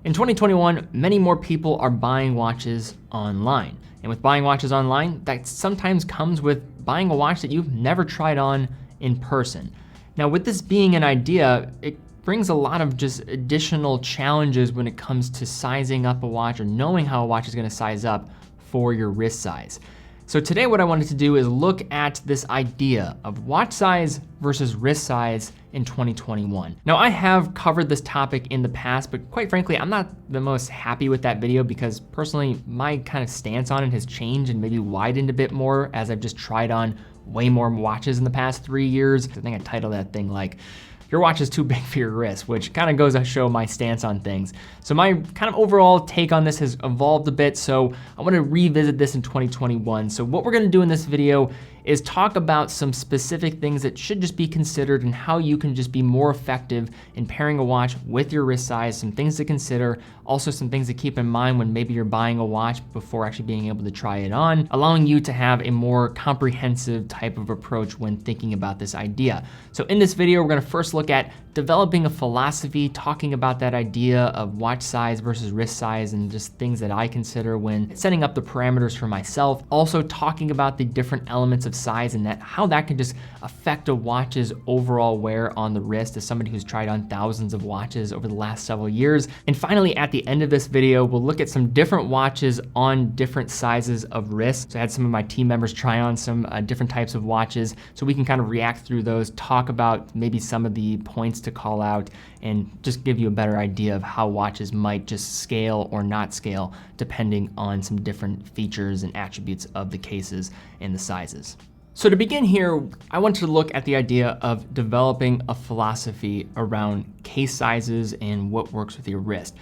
In 2021, many more people are buying watches online. And with buying watches online, that sometimes comes with buying a watch that you've never tried on in person. Now, with this being an idea, it brings a lot of just additional challenges when it comes to sizing up a watch or knowing how a watch is gonna size up for your wrist size. So today what I wanted to do is look at this idea of watch size versus wrist size in 2021. Now I have covered this topic in the past, but quite frankly, I'm not the most happy with that video because personally, my kind of stance on it has changed and maybe widened a bit more as I've just tried on way more watches in the past 3 years. I think I titled that thing like, your watch is too big for your wrist, which kind of goes to show my stance on things. So my kind of overall take on this has evolved a bit, so I want to revisit this in 2021. So what we're going to do in this video is talk about some specific things that should just be considered and how you can just be more effective in pairing a watch with your wrist size, some things to consider, also some things to keep in mind when maybe you're buying a watch before actually being able to try it on, allowing you to have a more comprehensive type of approach when thinking about this idea. So in this video, we're gonna first look at developing a philosophy, talking about that idea of watch size versus wrist size and just things that I consider when setting up the parameters for myself. Also talking about the different elements of size and how that can just affect a watch's overall wear on the wrist as somebody who's tried on thousands of watches over the last several years. And finally, at the end of this video, we'll look at some different watches on different sizes of wrist. So I had some of my team members try on some different types of watches so we can kind of react through those, talk about maybe some of the points to call out, and just give you a better idea of how watches might just scale or not scale depending on some different features and attributes of the cases and the sizes. So to begin here, I want to look at the idea of developing a philosophy around case sizes and what works with your wrist.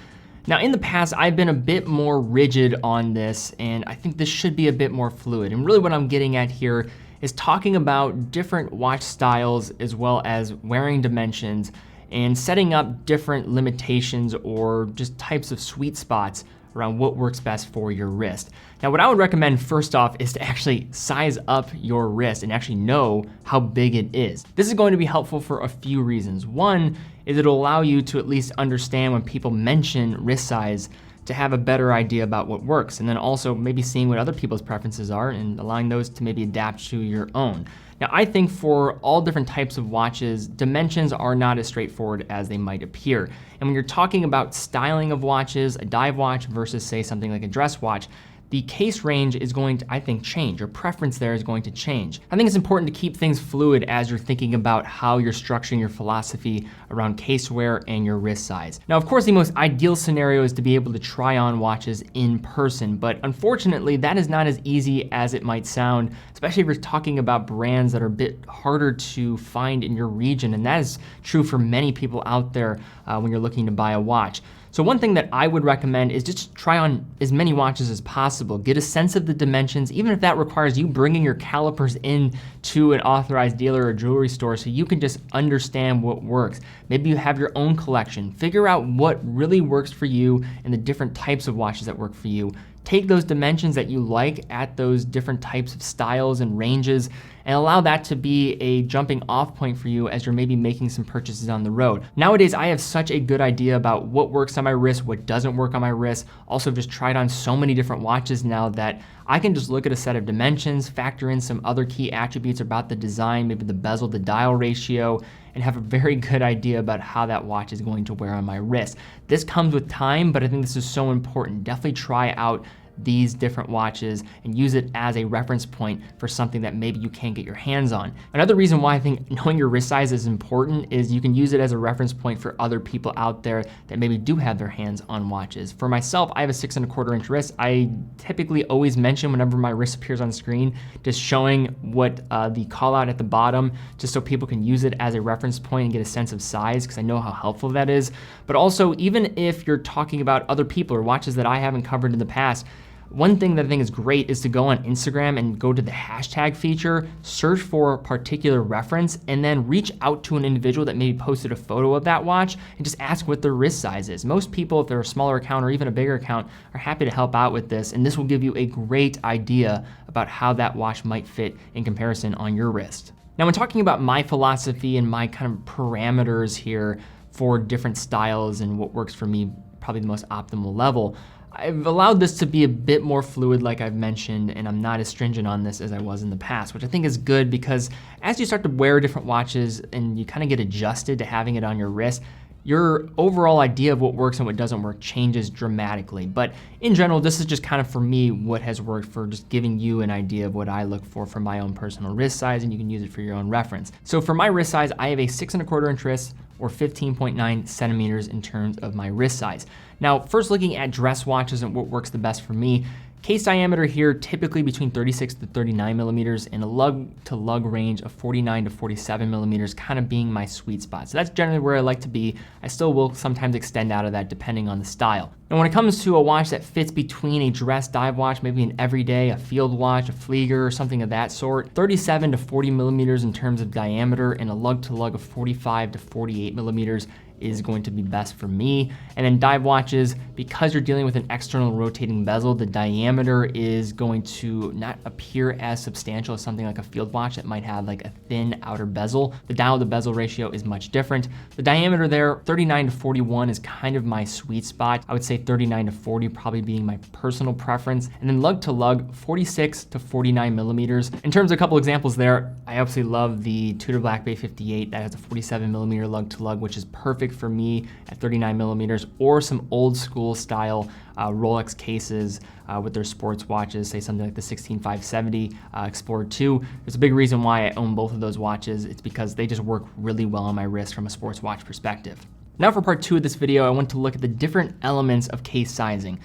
Now in the past, I've been a bit more rigid on this, and I think this should be a bit more fluid. And really what I'm getting at here is talking about different watch styles as well as wearing dimensions and setting up different limitations or just types of sweet spots around what works best for your wrist. Now, what I would recommend first off is to actually size up your wrist and actually know how big it is. This is going to be helpful for a few reasons. One is it'll allow you to at least understand when people mention wrist size to have a better idea about what works. And then also maybe seeing what other people's preferences are and allowing those to maybe adapt to your own. Now, I think for all different types of watches, dimensions are not as straightforward as they might appear. And when you're talking about styling of watches, a dive watch versus say something like a dress watch, the case range is going to, I think, change. Your preference there is going to change. I think it's important to keep things fluid as you're thinking about how you're structuring your philosophy around case wear and your wrist size. Now, of course, the most ideal scenario is to be able to try on watches in person, but unfortunately, that is not as easy as it might sound, especially if you're talking about brands that are a bit harder to find in your region, and that is true for many people out there when you're looking to buy a watch. So one thing that I would recommend is just try on as many watches as possible. Get a sense of the dimensions, even if that requires you bringing your calipers in to an authorized dealer or jewelry store so you can just understand what works. Maybe you have your own collection. Figure out what really works for you and the different types of watches that work for you. Take those dimensions that you like at those different types of styles and ranges and allow that to be a jumping off point for you as you're maybe making some purchases on the road. Nowadays, I have such a good idea about what works on my wrist, what doesn't work on my wrist. Also, just tried on so many different watches now that I can just look at a set of dimensions, factor in some other key attributes about the design, maybe the bezel to dial ratio, and have a very good idea about how that watch is going to wear on my wrist. This comes with time, but I think this is so important. Definitely try out these different watches and use it as a reference point for something that maybe you can't get your hands on. Another reason why I think knowing your wrist size is important is you can use it as a reference point for other people out there that maybe do have their hands on watches. For myself, I have a 6¼ inch wrist. I typically always mention whenever my wrist appears on screen, just showing what the call out at the bottom, just so people can use it as a reference point and get a sense of size, because I know how helpful that is. But also, even if you're talking about other people or watches that I haven't covered in the past, one thing that I think is great is to go on Instagram and go to the hashtag feature, search for a particular reference, and then reach out to an individual that maybe posted a photo of that watch and just ask what their wrist size is. Most people, if they're a smaller account or even a bigger account, are happy to help out with this, and this will give you a great idea about how that watch might fit in comparison on your wrist. Now, when talking about my philosophy and my kind of parameters here for different styles and what works for me probably the most optimal level. I've allowed this to be a bit more fluid, like I've mentioned, and I'm not as stringent on this as I was in the past, which I think is good because as you start to wear different watches and you kind of get adjusted to having it on your wrist, your overall idea of what works and what doesn't work changes dramatically. But in general, this is just kind of for me what has worked for just giving you an idea of what I look for my own personal wrist size, and you can use it for your own reference. So for my wrist size, I have a 6¼ inch wrist, or 15.9 centimeters in terms of my wrist size. Now, first looking at dress watches and what works the best for me, case diameter here typically between 36 to 39 millimeters and a lug to lug range of 49 to 47 millimeters kind of being my sweet spot. So that's generally where I like to be. I still will sometimes extend out of that depending on the style. Now when it comes to a watch that fits between a dress dive watch, maybe an everyday, a field watch, a Flieger, or something of that sort, 37 to 40 millimeters in terms of diameter and a lug to lug of 45 to 48 millimeters is going to be best for me. And then dive watches, because you're dealing with an external rotating bezel, the diameter is going to not appear as substantial as something like a field watch that might have like a thin outer bezel. The dial to bezel ratio is much different. The diameter there, 39 to 41 is kind of my sweet spot. I would say 39 to 40 probably being my personal preference. And then lug to lug, 46 to 49 millimeters. In terms of a couple examples there, I obviously love the Tudor Black Bay 58 that has a 47 millimeter lug to lug, which is perfect for me at 39 millimeters, or some old school style Rolex cases with their sports watches, say something like the 16570 Explorer 2. There's a big reason why I own both of those watches. It's because they just work really well on my wrist from a sports watch perspective. Now for part 2 of this video, I want to look at the different elements of case sizing.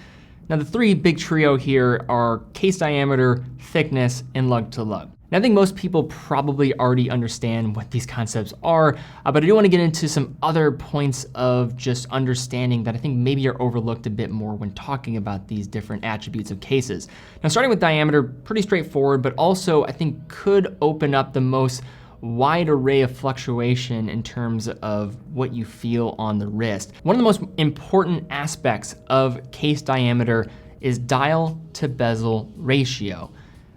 Now the 3 big trio here are case diameter, thickness, and lug to lug. Now, I think most people probably already understand what these concepts are, but I do want to get into some other points of just understanding that I think maybe are overlooked a bit more when talking about these different attributes of cases. Now, starting with diameter, pretty straightforward, but also I think could open up the most wide array of fluctuation in terms of what you feel on the wrist. One of the most important aspects of case diameter is dial to bezel ratio.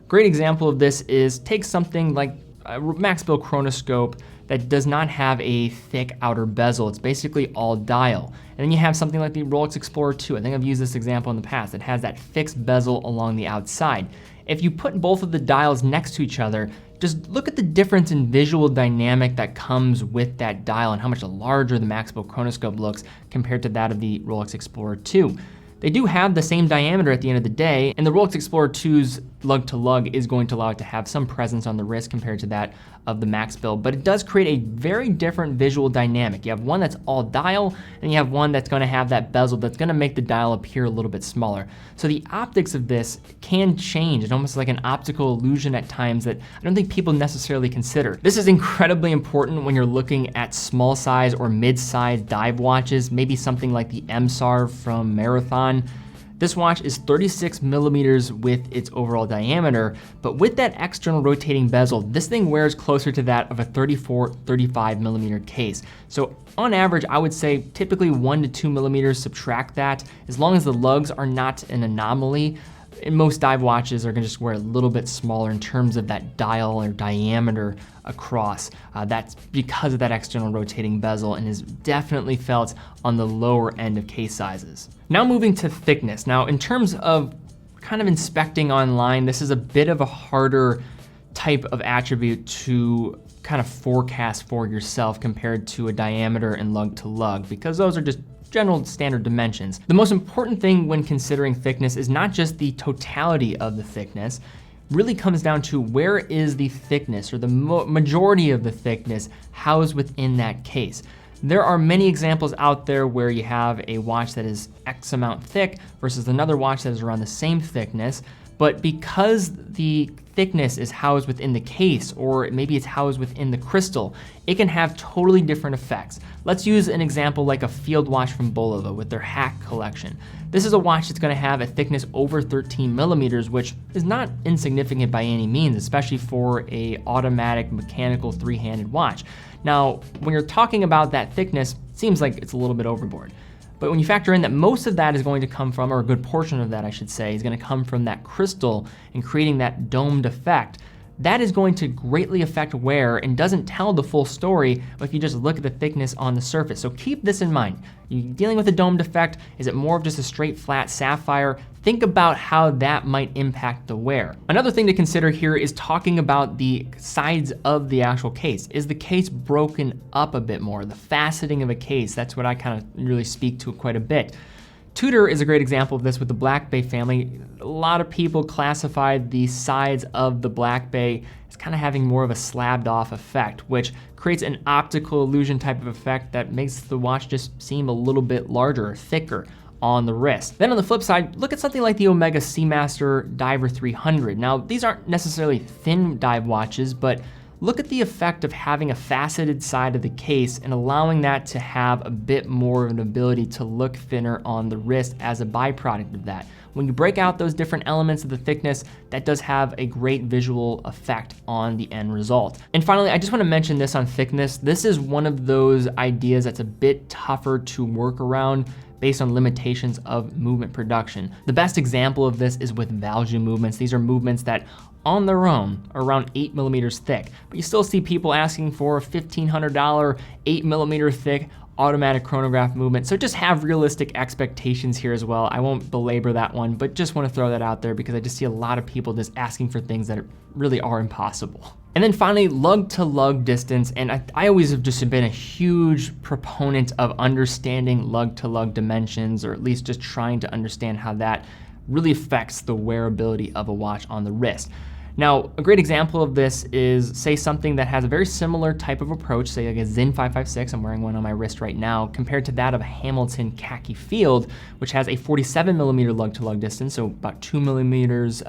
Great example of this is take something like a Maxbill chronoscope that does not have a thick outer bezel. It's basically all dial. And then you have something like the Rolex Explorer 2. I think I've used this example in the past. It has that fixed bezel along the outside. If you put both of the dials next to each other, just look at the difference in visual dynamic that comes with that dial and how much larger the Maxbill chronoscope looks compared to that of the Rolex Explorer 2. They do have the same diameter at the end of the day, and the Rolex Explorer 2's lug to lug is going to allow it to have some presence on the wrist compared to that of the Maxbill, but it does create a very different visual dynamic. You have one that's all dial, and you have one that's gonna have that bezel that's gonna make the dial appear a little bit smaller. So the optics of this can change. It's almost like an optical illusion at times that I don't think people necessarily consider. This is incredibly important when you're looking at small size or mid-size dive watches, maybe something like the MSAR from Marathon. This watch is 36 millimeters with its overall diameter, but with that external rotating bezel, this thing wears closer to that of a 34-35 millimeter case. So on average, I would say typically 1 to 2 millimeters, subtract that. As long as the lugs are not an anomaly, and most dive watches are gonna just wear a little bit smaller in terms of that dial or diameter across. That's because of that external rotating bezel and is definitely felt on the lower end of case sizes. Now moving to thickness. Now in terms of kind of inspecting online, this is a bit of a harder type of attribute to kind of forecast for yourself compared to a diameter and lug to lug, because those are just general standard dimensions. The most important thing when considering thickness is not just the totality of the thickness, really comes down to where is the thickness or the majority of the thickness housed within that case. There are many examples out there where you have a watch that is X amount thick versus another watch that is around the same thickness, but because the thickness is housed within the case, or maybe it's housed within the crystal, it can have totally different effects. Let's use an example like a field watch from Bulova with their Hack collection. This is a watch that's gonna have a thickness over 13 millimeters, which is not insignificant by any means, especially for a automatic mechanical three-handed watch. Now, when you're talking about that thickness, it seems like it's a little bit overboard. But when you factor in that most of that is going to come from, or a good portion of that I should say, is gonna come from that crystal and creating that domed effect, that is going to greatly affect wear and doesn't tell the full story if you just look at the thickness on the surface. So keep this in mind. You're dealing with a domed effect. Is it more of just a straight flat sapphire? Think about how that might impact the wear. Another thing to consider here is talking about the sides of the actual case. Is the case broken up a bit more? The faceting of a case, that's what I kind of really speak to quite a bit. Tudor is a great example of this with the Black Bay family. A lot of people classified the sides of the Black Bay as kind of having more of a slabbed off effect, which creates an optical illusion type of effect that makes the watch just seem a little bit larger or thicker on the wrist. Then on the flip side, look at something like the Omega Seamaster Diver 300. Now, these aren't necessarily thin dive watches, but look at the effect of having a faceted side of the case and allowing that to have a bit more of an ability to look thinner on the wrist as a byproduct of that. When you break out those different elements of the thickness, that does have a great visual effect on the end result. And finally, I just want to mention this on thickness. This is one of those ideas that's a bit tougher to work around based on limitations of movement production. The best example of this is with value movements. These are movements that on their own are around 8 millimeters thick, but you still see people asking for a $1,500 8 millimeter thick automatic chronograph movement. So just have realistic expectations here as well. I won't belabor that one, but just want to throw that out there because I just see a lot of people just asking for things that really are impossible. And then finally, lug to lug distance. And I always have just been a huge proponent of understanding lug to lug dimensions, or at least just trying to understand how that really affects the wearability of a watch on the wrist. Now, a great example of this is, say, something that has a very similar type of approach, say like a Zinn 556, I'm wearing one on my wrist right now, compared to that of a Hamilton Khaki Field, which has a 47 millimeter lug to lug distance, so about 2 millimeters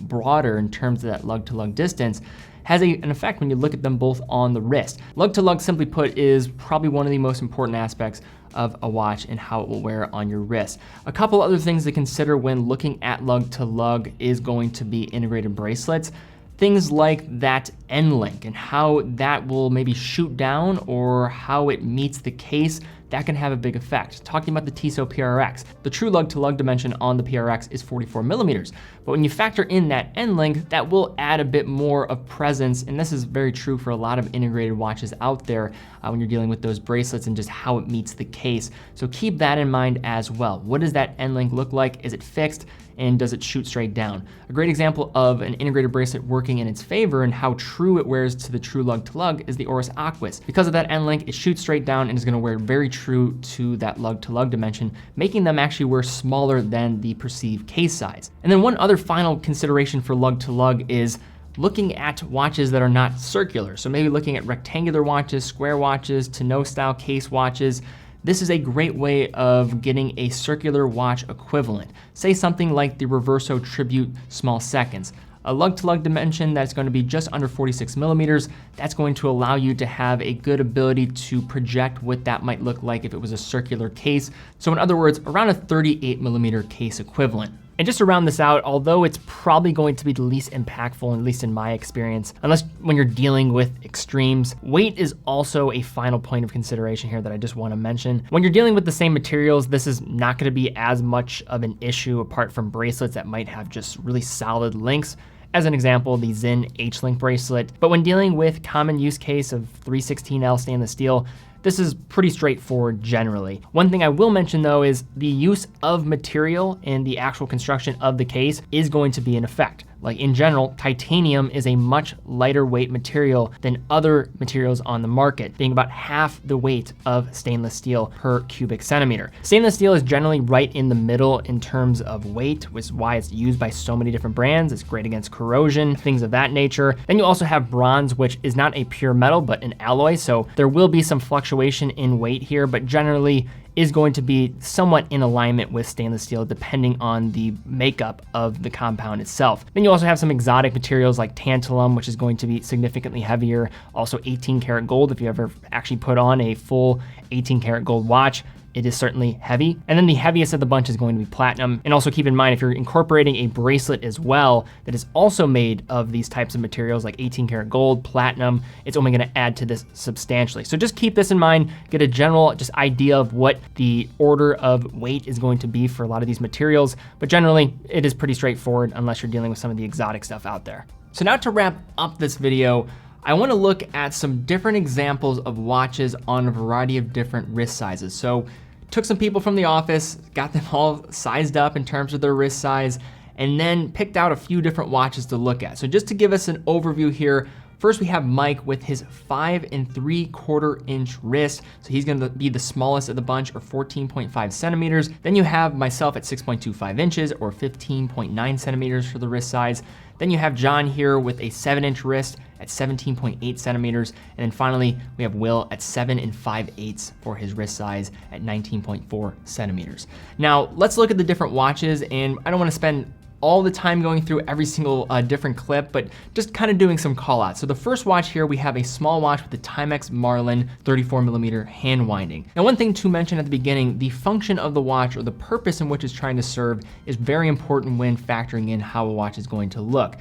broader in terms of that lug to lug distance, has an effect when you look at them both on the wrist. Lug to lug, simply put, is probably one of the most important aspects of a watch and how it will wear on your wrist. A couple other things to consider when looking at lug to lug is going to be integrated bracelets. Things like that end link and how that will maybe shoot down or how it meets the case, that can have a big effect. Talking about the Tissot PRX, the true lug to lug dimension on the PRX is 44 millimeters. But when you factor in that end link, that will add a bit more of presence. And this is very true for a lot of integrated watches out there when you're dealing with those bracelets and just how it meets the case. So keep that in mind as well. What does that end link look like? Is it fixed? And does it shoot straight down? A great example of an integrated bracelet working in its favor and how true it wears to the true lug to lug is the Oris Aquis. Because of that end link, it shoots straight down and is gonna wear very true to that lug to lug dimension, making them actually wear smaller than the perceived case size. And then one other final consideration for lug to lug is looking at watches that are not circular. So maybe looking at rectangular watches, square watches, tonneau style case watches. This is a great way of getting a circular watch equivalent. Say something like the Reverso Tribute Small Seconds. A lug to lug dimension that's going to be just under 46 millimeters. That's going to allow you to have a good ability to project what that might look like if it was a circular case. So in other words, around a 38 millimeter case equivalent. And just to round this out, although it's probably going to be the least impactful, at least in my experience, unless when you're dealing with extremes, weight is also a final point of consideration here that I just want to mention. When you're dealing with the same materials, this is not going to be as much of an issue apart from bracelets that might have just really solid links. As an example, the Zinn H-Link bracelet. But when dealing with common use case of 316L stainless steel, this is pretty straightforward generally. One thing I will mention though is the use of material in the actual construction of the case is going to be in effect. Like in general, titanium is a much lighter weight material than other materials on the market, being about half the weight of stainless steel per cubic centimeter. Stainless steel is generally right in the middle in terms of weight, which is why it's used by so many different brands. It's great against corrosion, things of that nature. Then you also have bronze, which is not a pure metal, but an alloy. So there will be some fluctuation in weight here, but generally is going to be somewhat in alignment with stainless steel depending on the makeup of the compound itself. Then you also have some exotic materials like tantalum, which is going to be significantly heavier. Also 18 karat gold, if you ever actually put on a full 18 karat gold watch, it is certainly heavy. And then the heaviest of the bunch is going to be platinum. And also keep in mind, if you're incorporating a bracelet as well, that is also made of these types of materials like 18 karat gold, platinum, it's only gonna add to this substantially. So just keep this in mind, get a general just idea of what the order of weight is going to be for a lot of these materials. But generally, it is pretty straightforward unless you're dealing with some of the exotic stuff out there. So now to wrap up this video, I want to look at some different examples of watches on a variety of different wrist sizes. So took some people from the office, got them all sized up in terms of their wrist size, and then picked out a few different watches to look at. So just to give us an overview here, first we have Mike with his 5 3/4 inch wrist. So he's gonna be the smallest of the bunch, or 14.5 centimeters. Then you have myself at 6.25 inches or 15.9 centimeters for the wrist size. Then you have John here with a 7-inch wrist at 17.8 centimeters. And then finally, we have Will at 7 5/8 for his wrist size at 19.4 centimeters. Now, let's look at the different watches, and I don't wanna spend all the time going through every single different clip, but just kind of doing some call outs. So the first watch here, we have a small watch with the Timex Marlin 34mm hand winding. Now, one thing to mention at the beginning, the function of the watch or the purpose in which it's trying to serve is very important when factoring in how a watch is going to look.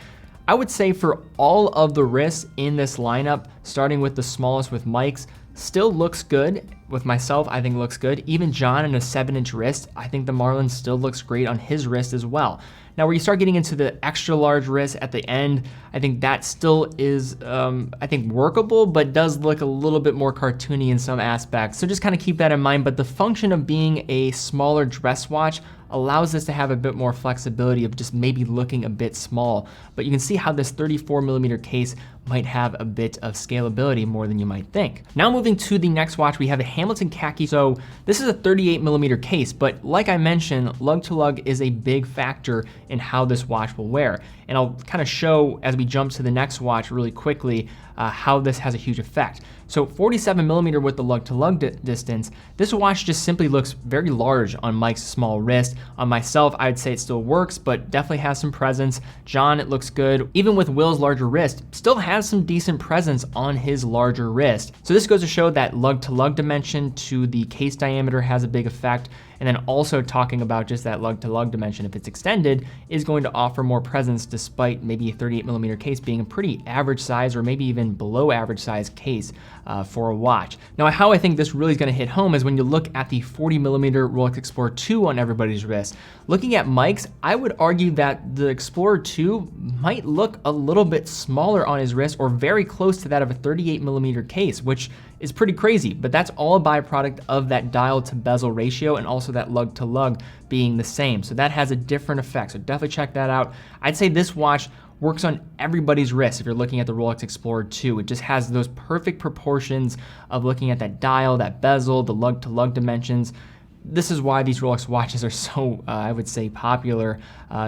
I would say for all of the wrists in this lineup, starting with the smallest with Mike's, still looks good. With myself, I think looks good. Even John in a 7-inch wrist, I think the Marlin still looks great on his wrist as well. Now, where you start getting into the extra large wrist at the end, I think that still is, I think, workable, but does look a little bit more cartoony in some aspects. So just kind of keep that in mind. But the function of being a smaller dress watch allows us to have a bit more flexibility of just maybe looking a bit small. But you can see how this 34mm case might have a bit of scalability more than you might think. Now moving to the next watch, we have a Hamilton Khaki. So this is a 38mm case, but like I mentioned, lug to lug is a big factor in how this watch will wear. And I'll kind of show as we jump to the next watch really quickly how this has a huge effect. So 47mm with the lug to lug distance, this watch just simply looks very large on Mike's small wrist. On myself, I'd say it still works, but definitely has some presence. John, it looks good. Even with Will's larger wrist, still has some decent presence on his larger wrist. So this goes to show that lug to lug dimension to the case diameter has a big effect. And then also talking about just that lug to lug dimension, if it's extended, is going to offer more presence despite maybe a 38mm case being a pretty average size or maybe even below average size case for a watch. Now, how I think this really is gonna hit home is when you look at the 40mm Rolex Explorer 2 on everybody's wrist. Looking at Mike's, I would argue that the Explorer 2 might look a little bit smaller on his wrist or very close to that of a 38mm case, which is pretty crazy, but that's all a byproduct of that dial to bezel ratio and also that lug to lug being the same. So that has a different effect, so definitely check that out. I'd say this watch works on everybody's wrist if you're looking at the Rolex Explorer 2. It just has those perfect proportions of looking at that dial, that bezel, the lug to lug dimensions. This is why these Rolex watches are so, I would say, popular.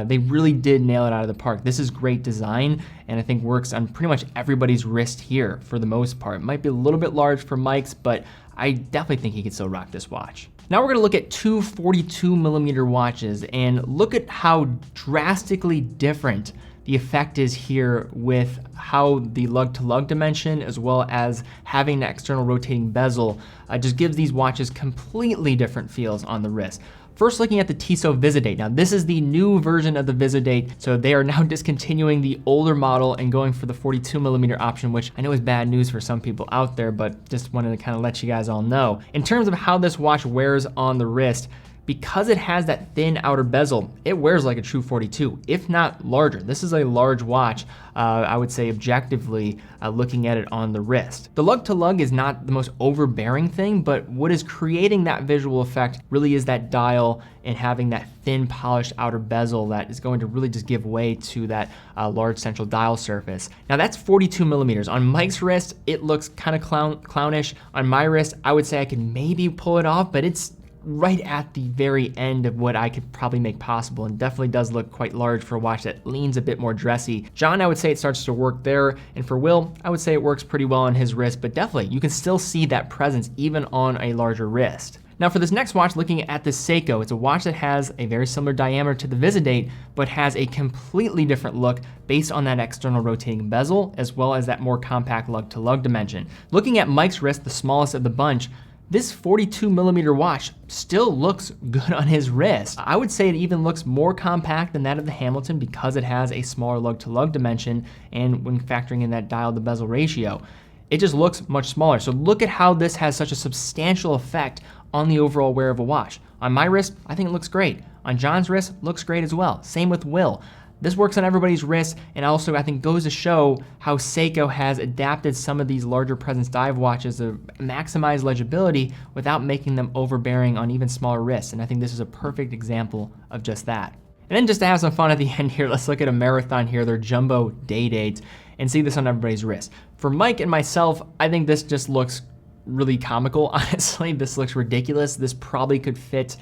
They really did nail it out of the park. This is great design, and I think works on pretty much everybody's wrist here for the most part. It might be a little bit large for Mike's, but I definitely think he could still rock this watch. Now we're gonna look at two 42mm watches and look at how drastically different the effect is here with how the lug to lug dimension as well as having the external rotating bezel just gives these watches completely different feels on the wrist. First, looking at the Tissot Visidate. Now this is the new version of the Visidate, so they are now discontinuing the older model and going for the 42mm option, which I know is bad news for some people out there, but just wanted to kind of let you guys all know. In terms of how this watch wears on the wrist, because it has that thin outer bezel, it wears like a true 42, if not larger. This is a large watch, I would say objectively, looking at it on the wrist. The lug to lug is not the most overbearing thing, but what is creating that visual effect really is that dial and having that thin polished outer bezel that is going to really just give way to that large central dial surface. Now that's 42mm. On Mike's wrist, it looks kind of clownish. On my wrist, I would say I could maybe pull it off, but it's right at the very end of what I could probably make possible, and definitely does look quite large for a watch that leans a bit more dressy. John, I would say it starts to work there, and for Will, I would say it works pretty well on his wrist, but definitely you can still see that presence even on a larger wrist. Now for this next watch, looking at the Seiko, it's a watch that has a very similar diameter to the Visidate, but has a completely different look based on that external rotating bezel, as well as that more compact lug to lug dimension. Looking at Mike's wrist, the smallest of the bunch, this 42mm watch still looks good on his wrist. I would say it even looks more compact than that of the Hamilton because it has a smaller lug to lug dimension, and when factoring in that dial to bezel ratio, it just looks much smaller. So look at how this has such a substantial effect on the overall wear of a watch. On my wrist, I think it looks great. On John's wrist, looks great as well. Same with Will. This works on everybody's wrist, and also I think goes to show how Seiko has adapted some of these larger presence dive watches to maximize legibility without making them overbearing on even smaller wrists. And I think this is a perfect example of just that. And then just to have some fun at the end here, let's look at a Marathon here, their jumbo day dates, and see this on everybody's wrist. For Mike and myself, I think this just looks really comical, honestly. This looks ridiculous. This probably could fit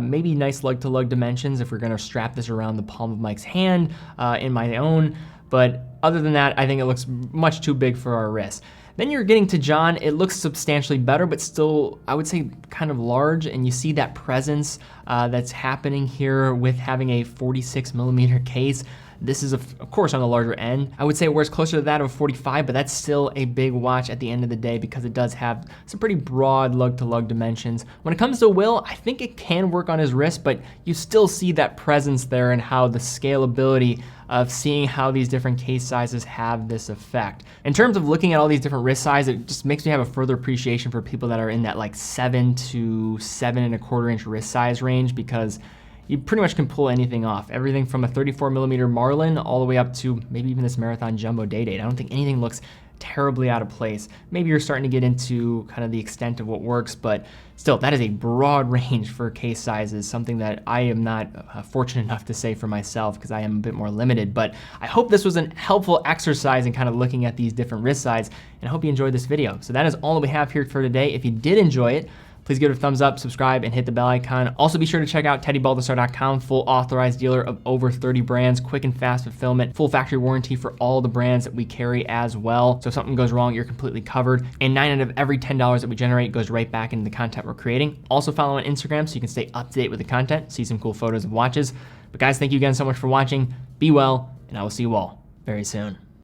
maybe nice lug-to-lug dimensions if we're gonna strap this around the palm of Mike's hand, in my own. But other than that, I think it looks much too big for our wrists. Then you're getting to John, it looks substantially better, but still, I would say kind of large, and you see that presence that's happening here with having a 46mm case. This is, of course, on the larger end. I would say it wears closer to that of a 45, but that's still a big watch at the end of the day because it does have some pretty broad lug-to-lug dimensions. When it comes to Will, I think it can work on his wrist, but you still see that presence there and how the scalability of seeing how these different case sizes have this effect. In terms of looking at all these different wrist sizes, it just makes me have a further appreciation for people that are in that like 7 to 7.25 inch wrist size range, because you pretty much can pull anything off. Everything from a 34mm Marlin all the way up to maybe even this Marathon Jumbo Day Date. I don't think anything looks terribly out of place. Maybe you're starting to get into kind of the extent of what works, but still, that is a broad range for case sizes, something that I am not fortunate enough to say for myself because I am a bit more limited. But I hope this was a helpful exercise in kind of looking at these different wrist sizes, and I hope you enjoyed this video. So that is all that we have here for today. If you did enjoy it, please give it a thumbs up, subscribe, and hit the bell icon. Also be sure to check out TeddyBaldassarre.com, full authorized dealer of over 30 brands, quick and fast fulfillment, full factory warranty for all the brands that we carry as well. So if something goes wrong, you're completely covered. And 9 out of every $10 that we generate goes right back into the content we're creating. Also follow on Instagram so you can stay up to date with the content, see some cool photos of watches. But guys, thank you again so much for watching. Be well, and I will see you all very soon.